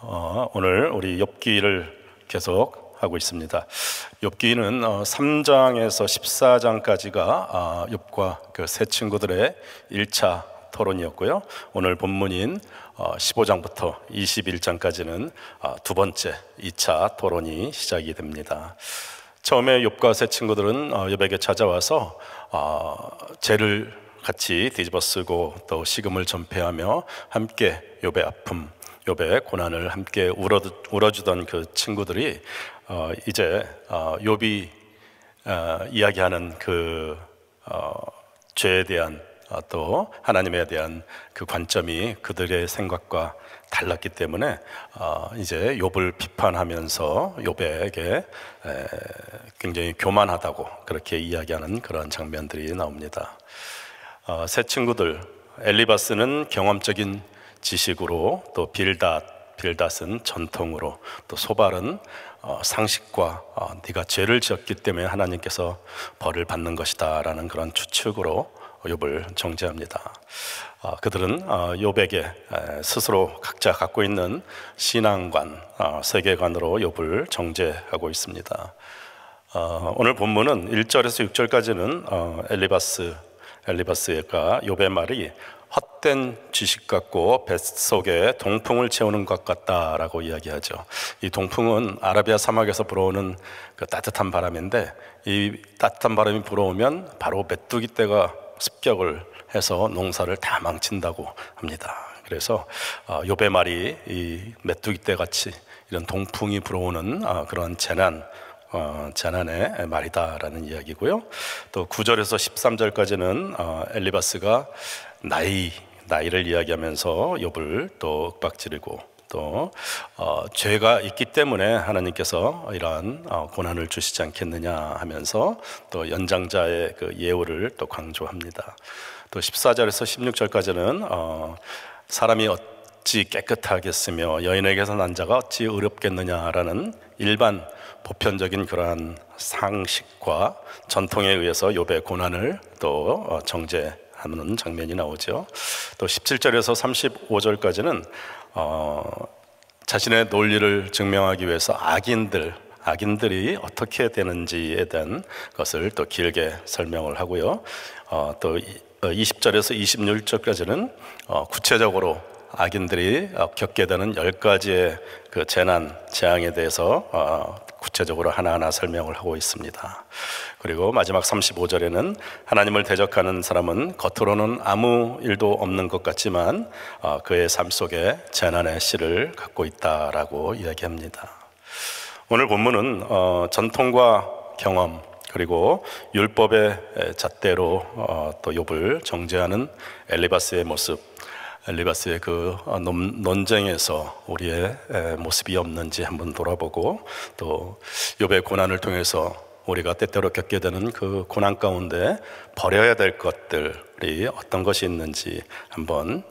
오늘 우리 욥기를 계속 하고 있습니다. 욥기는 3장에서 14장까지가 욥과 그 세 친구들의 1차 토론이었고요. 오늘 본문인 15장부터 21장까지는 두 번째 2차 토론이 시작이 됩니다. 처음에 욥과 세 친구들은 욥에게 찾아와서 죄를 같이 뒤집어쓰고 또 식음을 전폐하며 함께 욥의 아픔, 욥의 고난을 함께 울어주던 그 친구들이 이제 욥이 이야기하는 그 죄에 대한 또 하나님에 대한 그 관점이 그들의 생각과 달랐기 때문에 이제 욥을 비판하면서 욥에게 굉장히 교만하다고 그렇게 이야기하는 그런 장면들이 나옵니다. 세 친구들, 엘리바스는 경험적인 지식으로, 또 빌닷은 전통으로, 또 소발은 상식과 네가 죄를 지었기 때문에 하나님께서 벌을 받는 것이다 라는 그런 추측으로 욥을 정죄합니다. 그들은 욥에게 스스로 각자 갖고 있는 신앙관, 세계관으로 욥을 정죄하고 있습니다. 오늘 본문은 1절에서 6절까지는 엘리바스가 욥의 말이 헛된 지식 같고 뱃속에 동풍을 채우는 것 같다라고 이야기하죠. 이 동풍은 아라비아 사막에서 불어오는 그 따뜻한 바람인데, 이 따뜻한 바람이 불어오면 바로 메뚜기 떼가 습격을 해서 농사를 다 망친다고 합니다. 그래서 욥의 말이 이 메뚜기 떼 같이 이런 동풍이 불어오는 그런 재난의 말이다라는 이야기고요. 또 9절에서 13절까지는 엘리바스가 나이를 이야기하면서 욥을 또 윽박지르고, 또 죄가 있기 때문에 하나님께서 이러한 고난을 주시지 않겠느냐 하면서 또 연장자의 그 예우를 또 강조합니다. 또 14절에서 16절까지는 사람이 어찌 깨끗하겠으며 여인에게서 난 자가 어찌 의롭겠느냐라는 일반 보편적인 그러한 상식과 전통에 의해서 욥의 고난을 또 정죄하는 장면이 나오죠. 또 17절에서 35절까지는 자신의 논리를 증명하기 위해서 악인들이 어떻게 되는지에 대한 것을 또 길게 설명을 하고요. 또 20절에서 26절까지는 구체적으로 악인들이 겪게 되는 10가지의 그 재앙에 대해서 구체적으로 하나하나 설명을 하고 있습니다. 그리고 마지막 35절에는 하나님을 대적하는 사람은 겉으로는 아무 일도 없는 것 같지만 그의 삶 속에 재난의 씨를 갖고 있다라고 이야기합니다. 오늘 본문은 전통과 경험, 그리고 율법의 잣대로 또 욥을 정죄하는 엘리바스의 모습, 엘리바스의 그 논쟁에서 우리의 모습이 없는지 한번 돌아보고, 또 욥의 고난을 통해서 우리가 때때로 겪게 되는 그 고난 가운데 버려야 될 것들이 어떤 것이 있는지 한번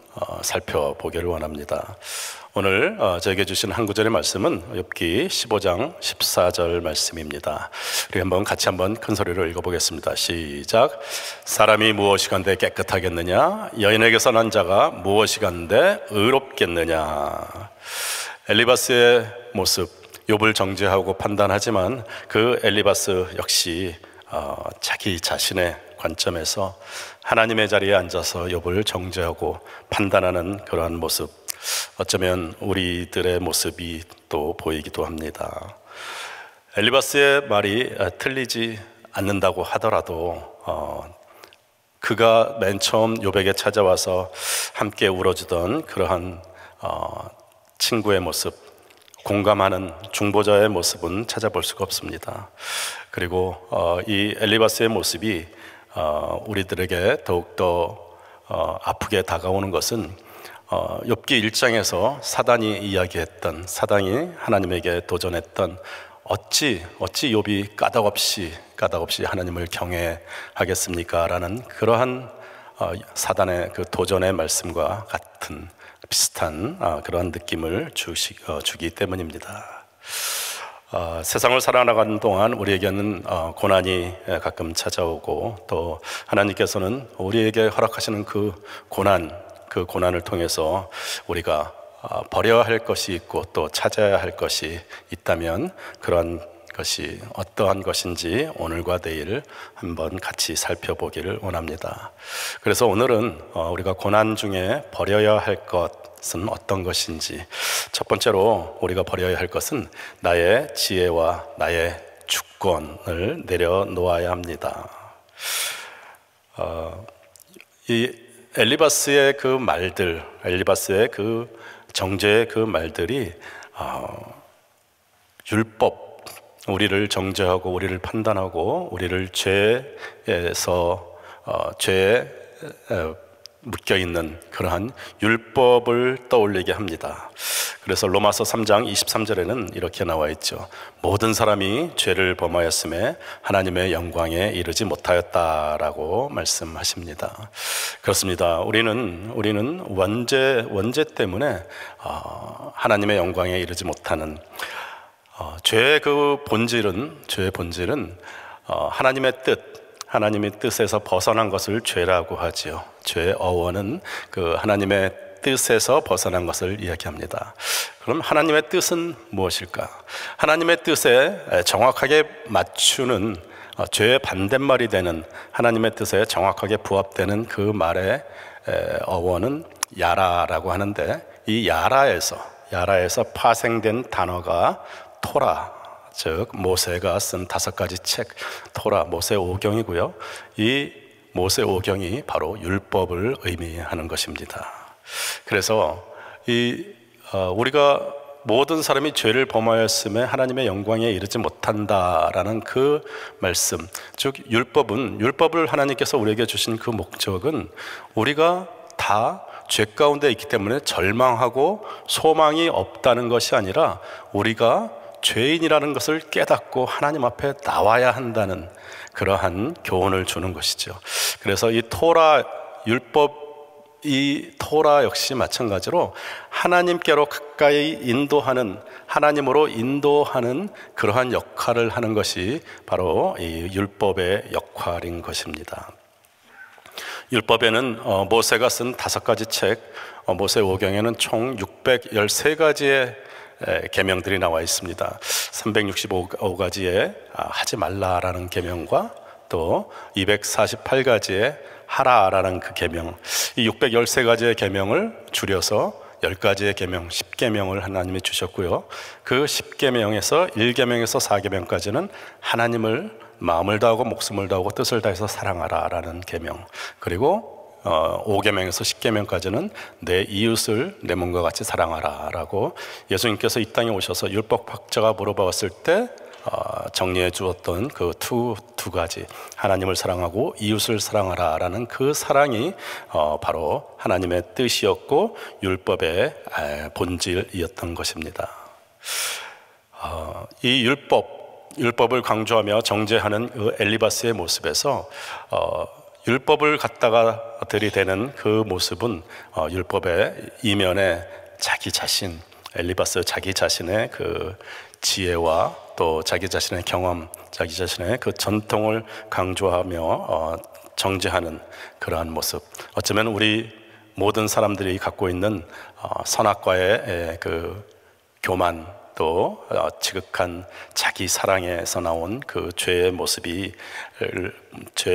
살펴보기를 원합니다. 오늘 저에게 주신 한 구절의 말씀은 욥기 15장 14절 말씀입니다. 우리 한번 같이 한번 큰 소리로 읽어보겠습니다. 시작. 사람이 무엇이간데 깨끗하겠느냐? 여인에게서 난 자가 무엇이간데 의롭겠느냐? 엘리바스의 모습, 욥을 정죄하고 판단하지만 그 엘리바스 역시 자기 자신의 관점에서 하나님의 자리에 앉아서 욥을 정죄하고 판단하는 그러한 모습, 어쩌면 우리들의 모습이 또 보이기도 합니다. 엘리바스의 말이 틀리지 않는다고 하더라도 그가 맨 처음 욥에게 찾아와서 함께 울어주던 그러한 친구의 모습, 공감하는 중보자의 모습은 찾아볼 수가 없습니다. 그리고 이 엘리바스의 모습이 우리들에게 더욱더 아프게 다가오는 것은 욥기 1장에서 사단이 하나님에게 도전했던 어찌 욥이 까닭없이 하나님을 경외하겠습니까? 라는 그러한 사단의 그 도전의 말씀과 같은 비슷한 그러한 느낌을 주기 때문입니다. 세상을 살아나가는 동안 우리에게는 고난이 가끔 찾아오고, 또 하나님께서는 우리에게 허락하시는 그 고난을 통해서 우리가 버려야 할 것이 있고 또 찾아야 할 것이 있다면 그런 것이 어떠한 것인지 오늘과 내일 한번 같이 살펴보기를 원합니다. 그래서 오늘은 우리가 고난 중에 버려야 할 것은 어떤 것인지, 첫 번째로 우리가 버려야 할 것은 나의 지혜와 나의 주권을 내려놓아야 합니다. 이 엘리바스의 그 말들, 엘리바스의 그 정죄의 그 말들이 율법, 우리를 정죄하고 우리를 판단하고 우리를 죄에서 죄에 묶여있는 그러한 율법을 떠올리게 합니다. 그래서 로마서 3장 23절에는 이렇게 나와 있죠. 모든 사람이 죄를 범하였음에 하나님의 영광에 이르지 못하였다라고 말씀하십니다. 그렇습니다. 우리는 원죄 때문에 하나님의 영광에 이르지 못하는 죄의 본질은 하나님의 뜻에서 벗어난 것을 죄라고 하지요. 죄의 어원은 그 하나님의 뜻에서 벗어난 것을 이야기합니다. 그럼 하나님의 뜻은 무엇일까? 하나님의 뜻에 정확하게 맞추는 죄의 반대말이 되는 하나님의 뜻에 정확하게 부합되는 그 말의 어원은 야라라고 하는데, 이 야라에서 파생된 단어가 토라, 즉 모세가 쓴 5가지 책 토라, 모세 오경이고요. 이 모세 오경이 바로 율법을 의미하는 것입니다. 그래서 우리가 모든 사람이 죄를 범하였음에 하나님의 영광에 이르지 못한다라는 그 말씀, 즉 율법을 하나님께서 우리에게 주신 그 목적은 우리가 다 죄 가운데 있기 때문에 절망하고 소망이 없다는 것이 아니라 우리가 죄인이라는 것을 깨닫고 하나님 앞에 나와야 한다는 그러한 교훈을 주는 것이죠. 그래서 이 토라 율법, 이 토라 역시 마찬가지로 하나님께로 가까이 인도하는, 하나님으로 인도하는 그러한 역할을 하는 것이 바로 이 율법의 역할인 것입니다. 율법에는 모세가 쓴 5가지 책, 모세 오경에는 총 613가지의 계명들이 나와 있습니다. 365가지의 하지 말라라는 계명과 또 248가지의 하라라는 그 계명, 이 613가지의 계명을 줄여서 10가지의 계명, 10계명을 하나님이 주셨고요. 그 10계명에서 1계명에서 4계명까지는 하나님을 마음을 다하고 목숨을 다하고 뜻을 다해서 사랑하라라는 계명, 그리고 5계명에서 10계명까지는 내 이웃을 내 몸과 같이 사랑하라라고 예수님께서 이 땅에 오셔서 율법학자가 물어봤을 때 정리해 주었던 그 두 가지, 하나님을 사랑하고 이웃을 사랑하라라는 그 사랑이 바로 하나님의 뜻이었고 율법의 본질이었던 것입니다. 이 율법을 강조하며 정죄하는 그 엘리바스의 모습에서 율법을 갖다가 들이대는 그 모습은 율법의 이면에 자기 자신, 엘리바스 자기 자신의 그 지혜와 또 자기 자신의 경험, 자기 자신의 그 전통을 강조하며 정죄하는 그러한 모습, 어쩌면 우리 모든 사람들이 갖고 있는 선악과의 그 교만, 또 지극한 자기 사랑에서 나온 그 죄의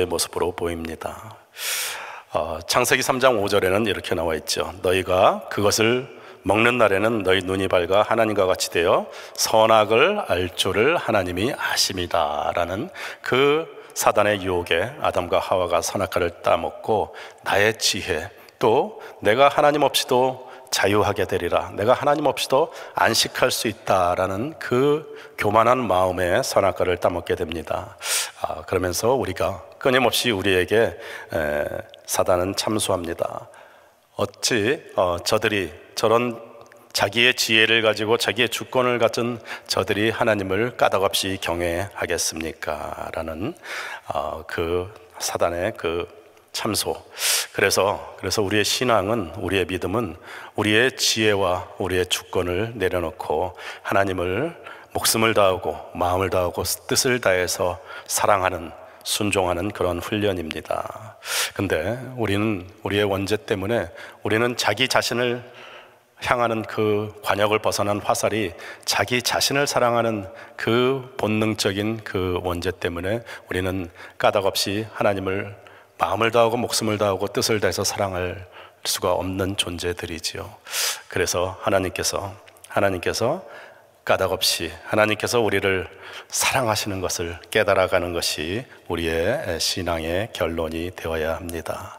모습으로 보입니다. 창세기 3장 5절에는 이렇게 나와 있죠. 너희가 그것을 먹는 날에는 너희 눈이 밝아 하나님과 같이 되어 선악을 알 줄을 하나님이 아심이다 라는 그 사단의 유혹에 아담과 하와가 선악과를 따먹고 나의 지혜, 또 내가 하나님 없이도 자유하게 되리라, 내가 하나님 없이도 안식할 수 있다라는 그 교만한 마음에 선악과를 따먹게 됩니다. 그러면서 우리가 끊임없이 우리에게 사단은 참소합니다. 어찌 저들이 저런 자기의 지혜를 가지고 자기의 주권을 가진 저들이 하나님을 까닭없이 경외하겠습니까? 라는 그 사단의 그 참소. 그래서 우리의 신앙은, 우리의 믿음은 우리의 지혜와 우리의 주권을 내려놓고 하나님을 목숨을 다하고 마음을 다하고 뜻을 다해서 사랑하는, 순종하는 그런 훈련입니다. 근데 우리는 우리의 원죄 때문에 우리는 자기 자신을 향하는 그 관역을 벗어난 화살이 자기 자신을 사랑하는 그 본능적인 그 원죄 때문에 우리는 까닭없이 하나님을 마음을 다하고 목숨을 다하고 뜻을 다해서 사랑할 수가 없는 존재들이지요. 그래서 하나님께서 까닭없이 하나님께서 우리를 사랑하시는 것을 깨달아가는 것이 우리의 신앙의 결론이 되어야 합니다.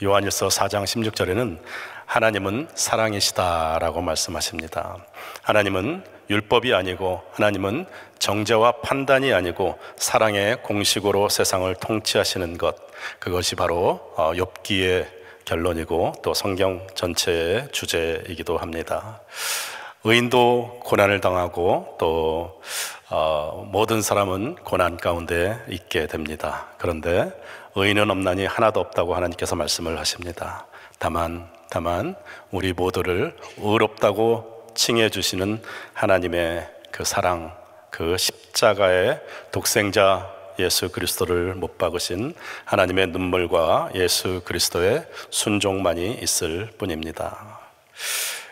요한일서 4장 16절에는 하나님은 사랑이시다라고 말씀하십니다. 하나님은 율법이 아니고, 하나님은 정죄와 판단이 아니고 사랑의 공식으로 세상을 통치하시는 것, 그것이 바로 욥기의 결론이고 또 성경 전체의 주제이기도 합니다. 의인도 고난을 당하고 또 모든 사람은 고난 가운데 있게 됩니다. 그런데 의인은 없나니 하나도 없다고 하나님께서 말씀을 하십니다. 다만 우리 모두를 의롭다고 칭해 주시는 하나님의 그 사랑, 그 십자가의 독생자 예수 그리스도를 못 박으신 하나님의 눈물과 예수 그리스도의 순종만이 있을 뿐입니다.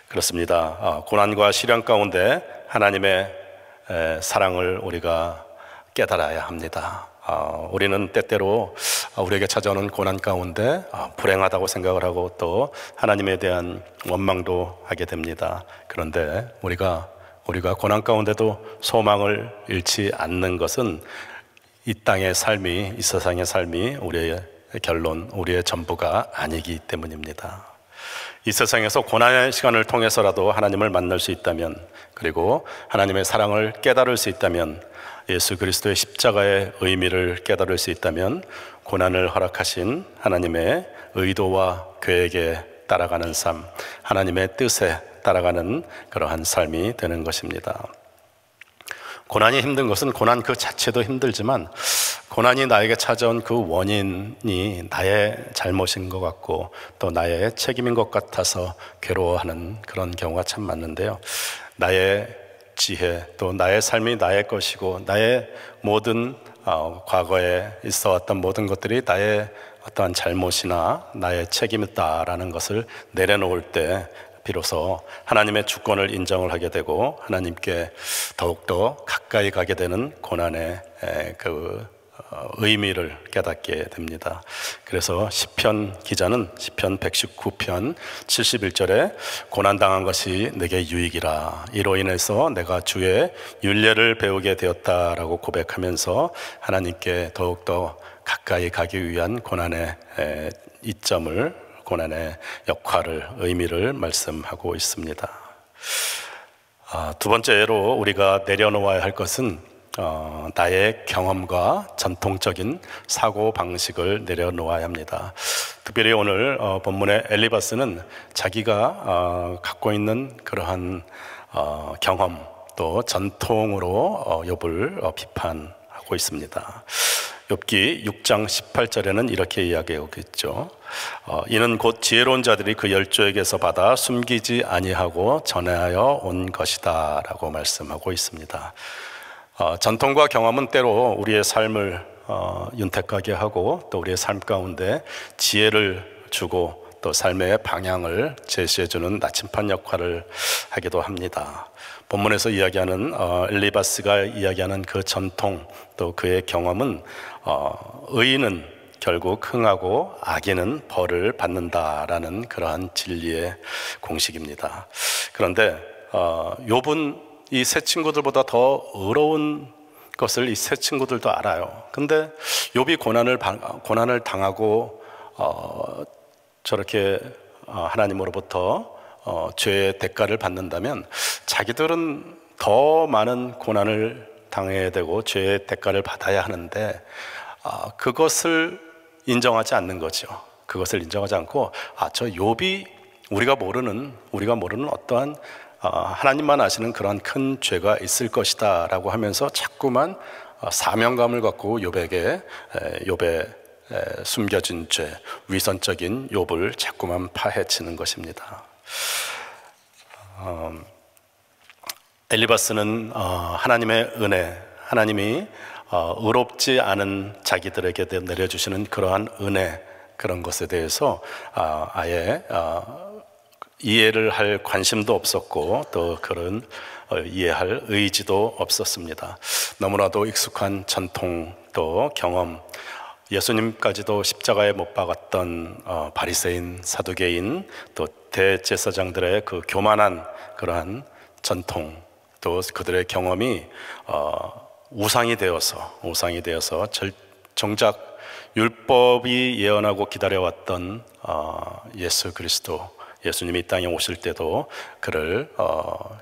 그렇습니다. 고난과 시련 가운데 하나님의 사랑을 우리가 깨달아야 합니다. 우리는 때때로 우리에게 찾아오는 고난 가운데 불행하다고 생각을 하고 또 하나님에 대한 원망도 하게 됩니다. 그런데 우리가 고난 가운데도 소망을 잃지 않는 것은 이 땅의 삶이, 이 세상의 삶이 우리의 결론, 우리의 전부가 아니기 때문입니다. 이 세상에서 고난의 시간을 통해서라도 하나님을 만날 수 있다면, 그리고 하나님의 사랑을 깨달을 수 있다면, 예수 그리스도의 십자가의 의미를 깨달을 수 있다면 고난을 허락하신 하나님의 의도와 계획에 따라가는 삶, 하나님의 뜻에 따라가는 그러한 삶이 되는 것입니다. 고난이 힘든 것은 고난 그 자체도 힘들지만 고난이 나에게 찾아온 그 원인이 나의 잘못인 것 같고 또 나의 책임인 것 같아서 괴로워하는 그런 경우가 참 많은데요. 나의 지혜, 또 나의 삶이 나의 것이고 나의 모든 과거에 있어왔던 모든 것들이 나의 어떠한 잘못이나 나의 책임이다라는 것을 내려놓을 때 비로소 하나님의 주권을 인정을 하게 되고 하나님께 더욱더 가까이 가게 되는 고난의 그 의미를 깨닫게 됩니다. 그래서 시편 기자는 시편 119편 71절에 고난당한 것이 내게 유익이라, 이로 인해서 내가 주의 율례를 배우게 되었다라고 고백하면서 하나님께 더욱더 가까이 가기 위한 고난의 이점을, 고난의 역할을, 의미를 말씀하고 있습니다. 두 번째로 우리가 내려놓아야 할 것은 나의 경험과 전통적인 사고 방식을 내려놓아야 합니다. 특별히 오늘 본문의 엘리바스는 자기가 갖고 있는 그러한 경험 또 전통으로 욥을 비판하고 있습니다. 욥기 6장 18절에는 이렇게 이야기하고 있죠. 이는 곧 지혜로운 자들이 그 열조에게서 받아 숨기지 아니하고 전하여 온 것이다 라고 말씀하고 있습니다. 전통과 경험은 때로 우리의 삶을 윤택하게 하고 또 우리의 삶 가운데 지혜를 주고 또 삶의 방향을 제시해주는 나침반 역할을 하기도 합니다. 본문에서 이야기하는 엘리바스가 이야기하는 그 전통 또 그의 경험은 의인은 결국 흥하고 악인은 벌을 받는다라는 그러한 진리의 공식입니다. 그런데 욥은 이 세 친구들보다 더 의로운 것을 이 세 친구들도 알아요. 근데 욥이 고난을 당하고 저렇게 하나님으로부터 죄의 대가를 받는다면 자기들은 더 많은 고난을 당해야 되고 죄의 대가를 받아야 하는데 그것을 인정하지 않는 거죠. 그것을 인정하지 않고 저 욥이 우리가 모르는 어떠한 하나님만 아시는 그런 큰 죄가 있을 것이다 라고 하면서 자꾸만 사명감을 갖고 욥의 숨겨진 죄, 위선적인 욥을 자꾸만 파헤치는 것입니다. 엘리바스는 하나님의 은혜, 하나님이 의롭지 않은 자기들에게 내려주시는 그러한 은혜, 그런 것에 대해서 아예 이해를 할 관심도 없었고 또 그런 이해할 의지도 없었습니다. 너무나도 익숙한 전통 또 경험, 예수님까지도 십자가에 못 박았던 바리새인, 사두개인 또 대제사장들의 그 교만한 그러한 전통 또 그들의 경험이 우상이 되어서 정작 율법이 예언하고 기다려왔던 예수 그리스도, 예수님이 이 땅에 오실 때도 그를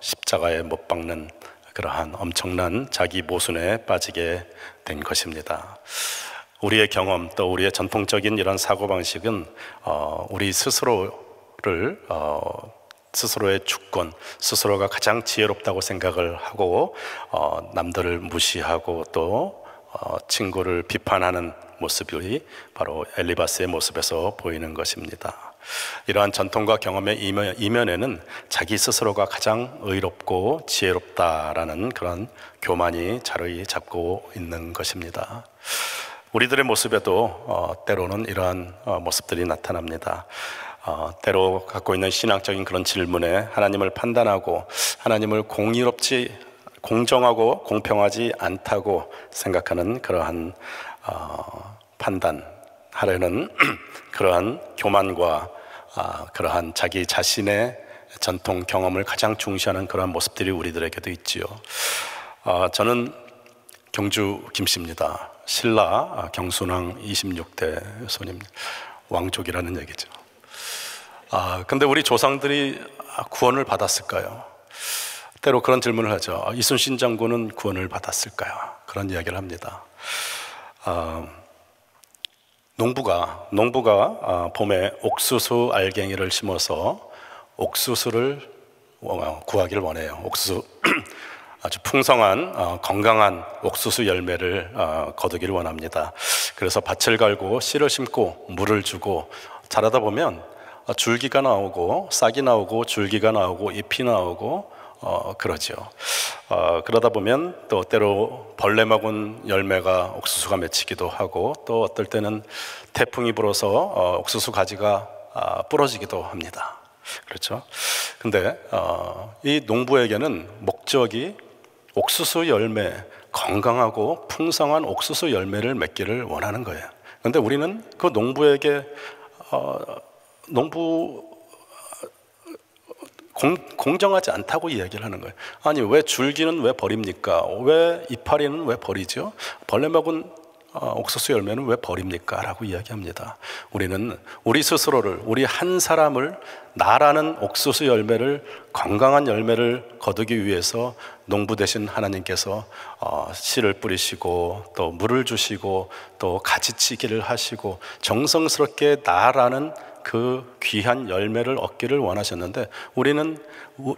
십자가에 못 박는 그러한 엄청난 자기 모순에 빠지게 된 것입니다. 우리의 경험 또 우리의 전통적인 이런 사고방식은 우리 스스로를 스스로의 주권, 스스로가 가장 지혜롭다고 생각을 하고 남들을 무시하고 또 친구를 비판하는 모습이 바로 엘리바스의 모습에서 보이는 것입니다. 이러한 전통과 경험의 이면에는 자기 스스로가 가장 의롭고 지혜롭다라는 그런 교만이 자리 잡고 있는 것입니다. 우리들의 모습에도 때로는 이러한 모습들이 나타납니다. 때로 갖고 있는 신앙적인 그런 질문에 하나님을 판단하고 하나님을 공정하고 공평하지 않다고 생각하는 그러한 판단하려는 그러한 교만과 그러한 자기 자신의 전통 경험을 가장 중시하는 그러한 모습들이 우리들에게도 있지요. 저는 경주 김씨입니다. 신라 경순왕 26대 손님, 왕족이라는 얘기죠. 근데 우리 조상들이 구원을 받았을까요? 때로 그런 질문을 하죠. 이순신 장군은 구원을 받았을까요? 그런 이야기를 합니다. 농부가 봄에 옥수수 알갱이를 심어서 옥수수를 구하기를 원해요. 옥수수 아주 풍성한 건강한 옥수수 열매를 거두기를 원합니다. 그래서 밭을 갈고 씨를 심고 물을 주고 자라다 보면 줄기가 나오고 싹이 나오고 줄기가 나오고 잎이 나오고 그러죠. 그러다 보면 또 때로 벌레 먹은 열매가 옥수수가 맺히기도 하고 또 어떨 때는 태풍이 불어서 옥수수 가지가 부러지기도 합니다. 그렇죠. 근데 이 농부에게는 목적이 옥수수 열매, 건강하고 풍성한 옥수수 열매를 맺기를 원하는 거예요. 그런데 우리는 그 농부에게 공정하지 않다고 이야기를 하는 거예요. 아니, 왜 줄기는 왜 버립니까? 왜 이파리는 왜 버리죠? 벌레 먹은 옥수수 열매는 왜 버립니까? 라고 이야기합니다. 우리는 우리 스스로를, 우리 한 사람을, 나라는 옥수수 열매를, 건강한 열매를 거두기 위해서 농부 되신 하나님께서 씨를 뿌리시고 또 물을 주시고 또 가지치기를 하시고 정성스럽게 나라는 그 귀한 열매를 얻기를 원하셨는데, 우리는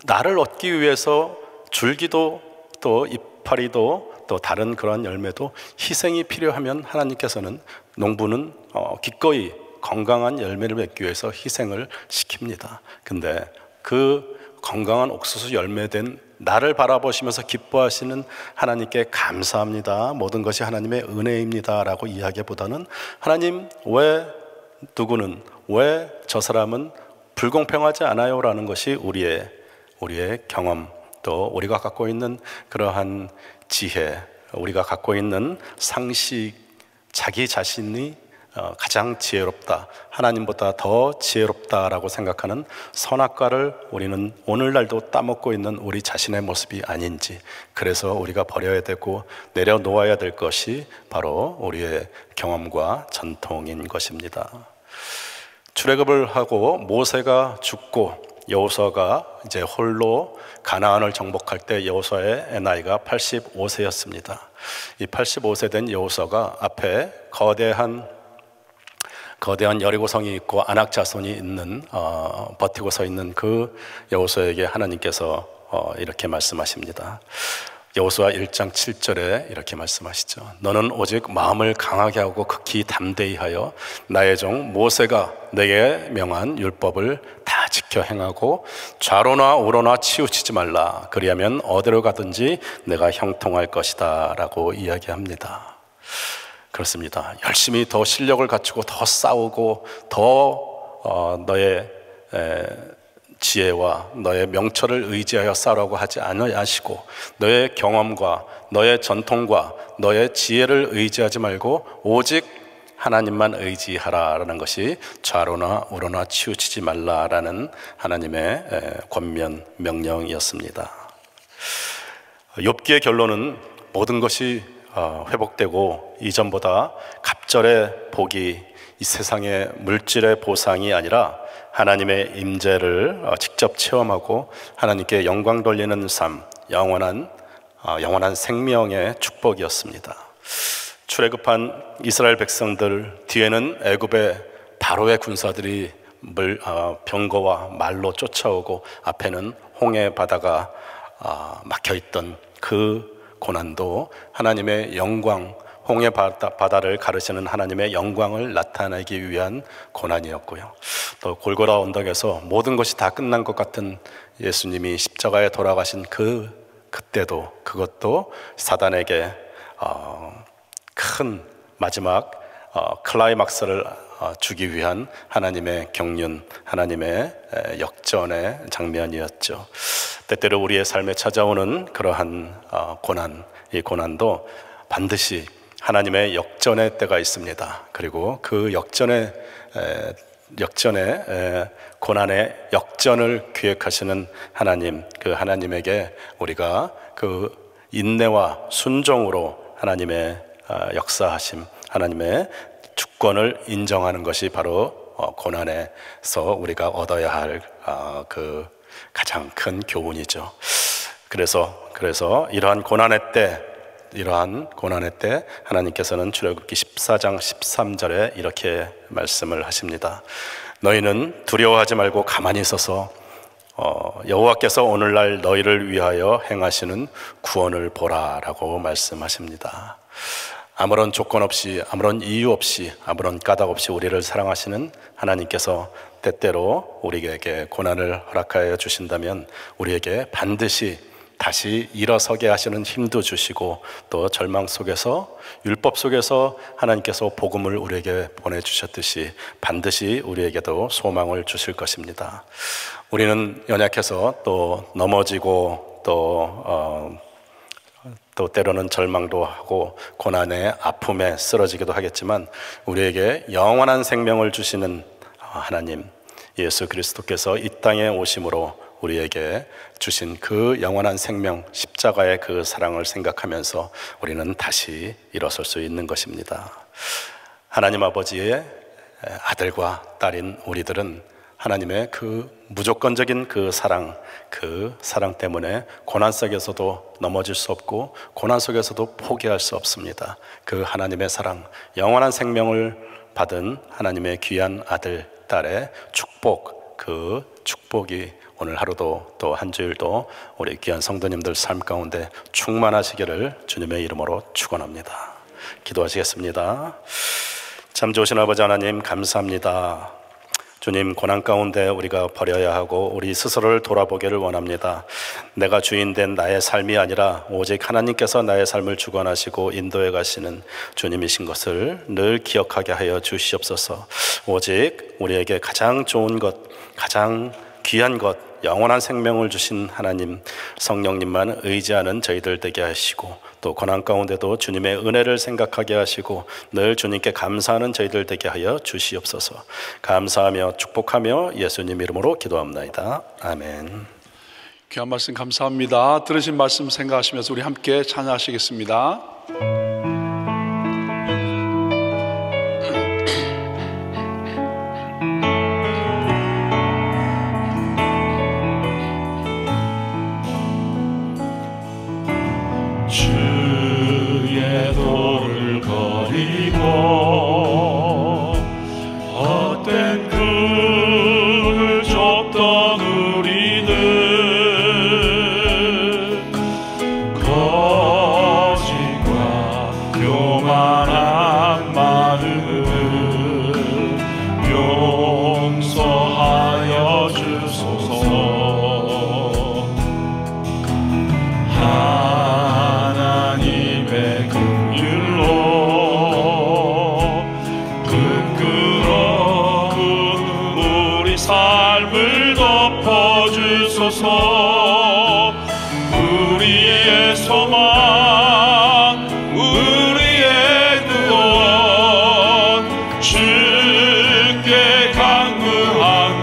나를 얻기 위해서 줄기도 또 이파리도 또 다른 그러한 열매도 희생이 필요하면 하나님께서는 농부는 기꺼이 건강한 열매를 맺기 위해서 희생을 시킵니다. 근데 그 건강한 옥수수 열매된 나를 바라보시면서 기뻐하시는 하나님께 감사합니다, 모든 것이 하나님의 은혜입니다 라고 이야기보다는 하나님, 왜 저 사람은 불공평하지 않아요? 라는 것이 우리의 경험, 또 우리가 갖고 있는 그러한 지혜, 우리가 갖고 있는 상식, 자기 자신이 가장 지혜롭다, 하나님보다 더 지혜롭다라고 생각하는 선악과를 우리는 오늘날도 따먹고 있는 우리 자신의 모습이 아닌지, 그래서 우리가 버려야 되고 내려놓아야 될 것이 바로 우리의 경험과 전통인 것입니다. 출애굽을 하고 모세가 죽고 여호수아가 이제 홀로 가나안을 정복할 때 여호수아의 나이가 85세였습니다. 이 85세 된 여호수아가 앞에 거대한 여리고성이 있고 아낙 자손이 있는 버티고 서 있는 그 여호수아에게 하나님께서 이렇게 말씀하십니다. 여호수아 1장 7절에 이렇게 말씀하시죠. 너는 오직 마음을 강하게 하고 극히 담대히 하여 나의 종 모세가 내게 명한 율법을 다 지켜 행하고 좌로나 우로나 치우치지 말라. 그리하면 어디로 가든지 내가 형통할 것이다 라고 이야기합니다. 그렇습니다. 열심히 더 실력을 갖추고 더 싸우고 더 너의 지혜와 너의 명철을 의지하여 싸우라고 하지 않으시고 너의 경험과 너의 전통과 너의 지혜를 의지하지 말고 오직 하나님만 의지하라라는 것이 좌로나 우로나 치우치지 말라라는 하나님의 권면 명령이었습니다. 욥기의 결론은 모든 것이 회복되고 이전보다 갑절의 복이 이 세상의 물질의 보상이 아니라 하나님의 임재를 직접 체험하고 하나님께 영광 돌리는 삶, 영원한 생명의 축복이었습니다. 출애굽한 이스라엘 백성들 뒤에는 애굽의 바로의 군사들이 병거와 말로 쫓아오고 앞에는 홍해 바다가 막혀있던 그 고난도 하나님의 영광, 홍해 바다를 가르시는 하나님의 영광을 나타내기 위한 고난이었고요. 또 골고라 언덕에서 모든 것이 다 끝난 것 같은 예수님이 십자가에 돌아가신 그때도 그것도 사단에게 큰 마지막 클라이막스를 주기 위한 하나님의 경륜, 하나님의 역전의 장면이었죠. 때때로 우리의 삶에 찾아오는 그러한 고난, 이 고난도 반드시 하나님의 역전의 때가 있습니다. 그리고 그 역전의 고난의 역전을 기획하시는 하나님, 그 하나님에게 우리가 그 인내와 순종으로 하나님의 역사하심, 하나님의 주권을 인정하는 것이 바로 고난에서 우리가 얻어야 할 그 가장 큰 교훈이죠. 그래서 이러한 고난의 때 하나님께서는 출애굽기 14장 13절에 이렇게 말씀을 하십니다. 너희는 두려워하지 말고 가만히 있어서 여호와께서 오늘날 너희를 위하여 행하시는 구원을 보라라고 말씀하십니다. 아무런 조건 없이, 아무런 이유 없이, 아무런 까닭 없이 우리를 사랑하시는 하나님께서 때때로 우리에게 고난을 허락하여 주신다면 우리에게 반드시 다시 일어서게 하시는 힘도 주시고 또 절망 속에서, 율법 속에서 하나님께서 복음을 우리에게 보내주셨듯이 반드시 우리에게도 소망을 주실 것입니다. 우리는 연약해서 또 넘어지고 또 때로는 절망도 하고 고난의 아픔에 쓰러지기도 하겠지만 우리에게 영원한 생명을 주시는 하나님 예수 그리스도께서 이 땅에 오심으로 우리에게 주신 그 영원한 생명, 십자가의 그 사랑을 생각하면서 우리는 다시 일어설 수 있는 것입니다. 하나님 아버지의 아들과 딸인 우리들은 하나님의 그 무조건적인 그 사랑 때문에 고난 속에서도 넘어질 수 없고 고난 속에서도 포기할 수 없습니다. 그 하나님의 사랑, 영원한 생명을 받은 하나님의 귀한 아들, 딸의 축복, 그 축복이 오늘 하루도 또 한 주일도 우리 귀한 성도님들 삶 가운데 충만하시기를 주님의 이름으로 축원합니다. 기도하시겠습니다. 참 좋으신 아버지 하나님 감사합니다. 주님, 고난 가운데 우리가 버려야 하고 우리 스스로를 돌아보기를 원합니다. 내가 주인된 나의 삶이 아니라 오직 하나님께서 나의 삶을 주관하시고 인도해 가시는 주님이신 것을 늘 기억하게 하여 주시옵소서. 오직 우리에게 가장 좋은 것, 가장 귀한 것, 영원한 생명을 주신 하나님 성령님만 의지하는 저희들 되게 하시고 또 고난 가운데도 주님의 은혜를 생각하게 하시고 늘 주님께 감사하는 저희들 되게 하여 주시옵소서. 감사하며 축복하며 예수님 이름으로 기도합나이다. 아멘. 귀한 말씀 감사합니다. 들으신 말씀 생각하시면서 우리 함께 찬양하시겠습니다. 주의 도를 거리고 헛된 끈을 쫓던 우리는 거짓과 우리의 소망, 우리의 구원, 주께 강구합니다.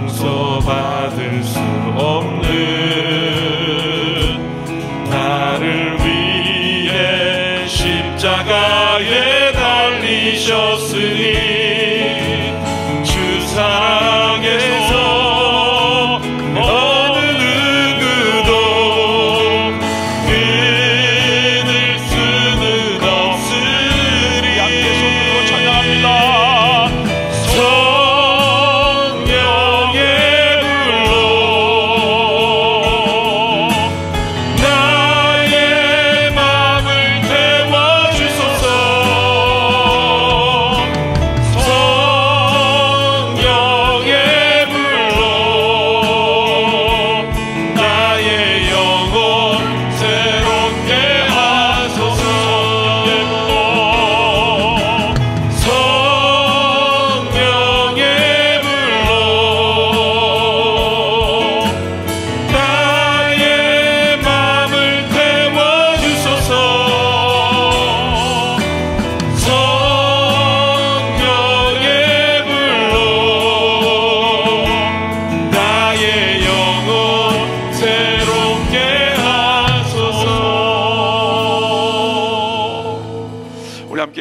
용서받을 수 없는 나를 위해 십자가에 달리셨으니 주 사랑에서 어느 누구도 끊을 수는 없으리. 함께 손 들고 찬양합니다.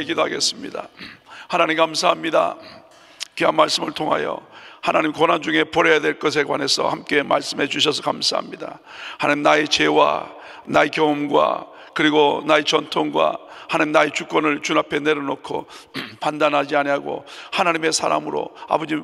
기도하겠습니다. 하나님 감사합니다. 귀한 말씀을 통하여 하나님 고난 중에 버려야 될 것에 관해서 함께 말씀해 주셔서 감사합니다. 하나님 나의 죄와 나의 경험과 그리고 나의 전통과 하나님 나의 주권을 주 앞에 내려놓고 판단하지 아니하고 하나님의 사람으로 아버지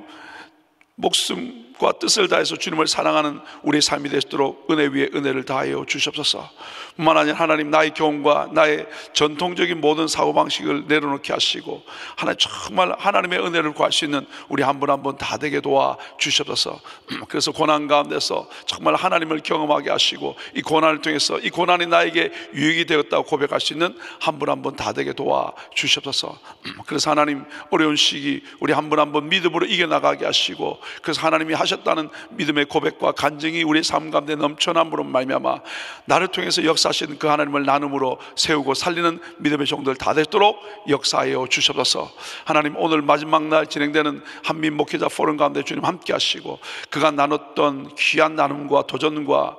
목숨과 뜻을 다해서 주님을 사랑하는 우리의 삶이 되시도록 은혜 위에 은혜를 다하여 주시옵소서. 뿐만 아니라 하나님 나의 경험과 나의 전통적인 모든 사고방식을 내려놓게 하시고 하나님 정말 하나님의 은혜를 구할 수 있는 우리 한 분 한 분 다 되게 도와 주시옵소서. 그래서 고난 가운데서 정말 하나님을 경험하게 하시고 이 고난을 통해서 이 고난이 나에게 유익이 되었다고 고백할 수 있는 한 분 한 분 다 되게 도와 주시옵소서. 그래서 하나님 어려운 시기 우리 한 분 한 분 믿음으로 이겨나가게 하시고 그래서 하나님이 하셨다는 믿음의 고백과 간증이 우리의 삶 가운데 넘쳐남으로 말미암아 나를 통해서 역사하신 그 하나님을 나눔으로 세우고 살리는 믿음의 종들 다 되도록 역사하여 주시옵소서. 하나님 오늘 마지막 날 진행되는 한민 목회자 포럼 가운데 주님 함께 하시고 그간 나눴던 귀한 나눔과 도전과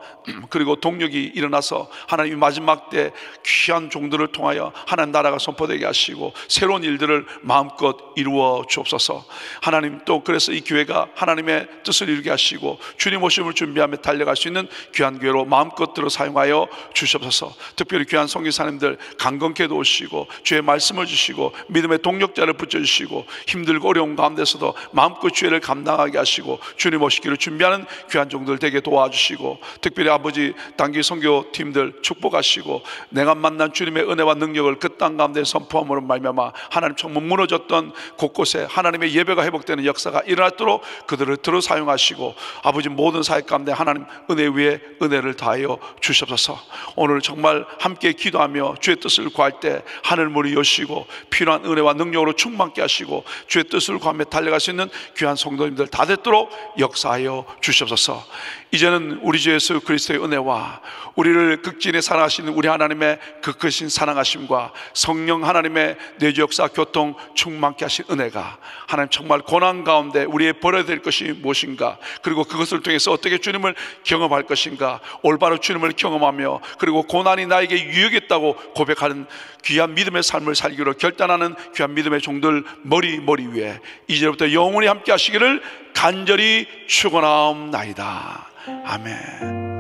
그리고 동력이 일어나서 하나님 마지막 때 귀한 종들을 통하여 하나님 나라가 선포되게 하시고 새로운 일들을 마음껏 이루어 주옵소서. 하나님 또 그래서 이 교회가 하나님의 뜻을 이루게 하시고 주님 오심을 준비하며 달려갈 수 있는 귀한 교회로 마음껏 들어 사용하여 주시옵소서. 특별히 귀한 선교사님들 강건케 도우시고 주의 말씀을 주시고 믿음의 동력자를 붙여주시고 힘들고 어려운 가운데서도 마음껏 주의를 감당하게 하시고 주님 오시기를 준비하는 귀한 종들 되게 도와주시고 특별히 아버지 단기 선교팀들 축복하시고 내가 만난 주님의 은혜와 능력을 그 땅 가운데 선포함으로 말미암아 하나님 정말 무너졌던 곳곳에 하나님의 예배가 회복되는 역사가 일어나도록 그들을 들어 사용하시고 아버지 모든 사역 가운데 하나님 은혜 위에 은혜를 다하여 주시옵소서. 오늘 정말 함께 기도하며 주의 뜻을 구할 때 하늘문이 여시고 필요한 은혜와 능력으로 충만케 하시고 주의 뜻을 구하며 달려갈 수 있는 귀한 성도님들 다 됐도록 역사하여 주시옵소서. 이제는 우리 주 예수 그리스도의 은혜와 우리를 극진히 사랑하시는 우리 하나님의 그 크신 사랑하심과 성령 하나님의 내주 역사 교통 충만케 하신 은혜가 하나님 정말 고난 가운데 우리의 버려야 될 것이 무엇인가 것인가, 그리고 그것을 통해서 어떻게 주님을 경험할 것인가, 올바로 주님을 경험하며 그리고 고난이 나에게 유익했다고 고백하는 귀한 믿음의 삶을 살기로 결단하는 귀한 믿음의 종들 머리 위에 이제부터 영원히 함께 하시기를 간절히 축원하옵나이다. 아멘.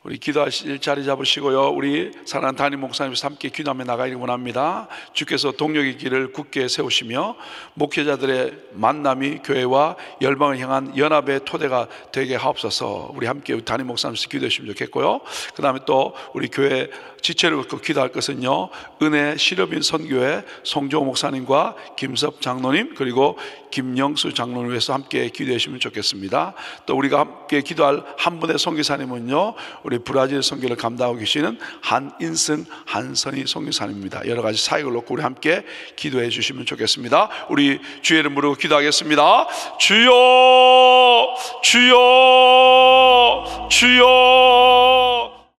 우리 기도하실 자리 잡으시고요. 우리 사랑하는 담임 목사님께서 함께 기도하며 나가기를 원합니다. 주께서 동력의 길을 굳게 세우시며 목회자들의 만남이 교회와 열방을 향한 연합의 토대가 되게 하옵소서. 우리 함께 담임 목사님께서 기도해 주시면 좋겠고요. 그 다음에 또 우리 교회 지체를 놓고 기도할 것은요, 은혜 시럽인 선교회 송정호 목사님과 김섭 장로님 그리고 김영수 장로를 위해서 함께 기도해 주시면 좋겠습니다. 또 우리가 함께 기도할 한 분의 선교사님은요, 우리 브라질 선교를 감당하고 계시는 한인승 한선희 선교사님입니다. 여러 가지 사역을 놓고 우리 함께 기도해 주시면 좋겠습니다. 우리 주의 이름 부르고 기도하겠습니다. 주여 주여 주여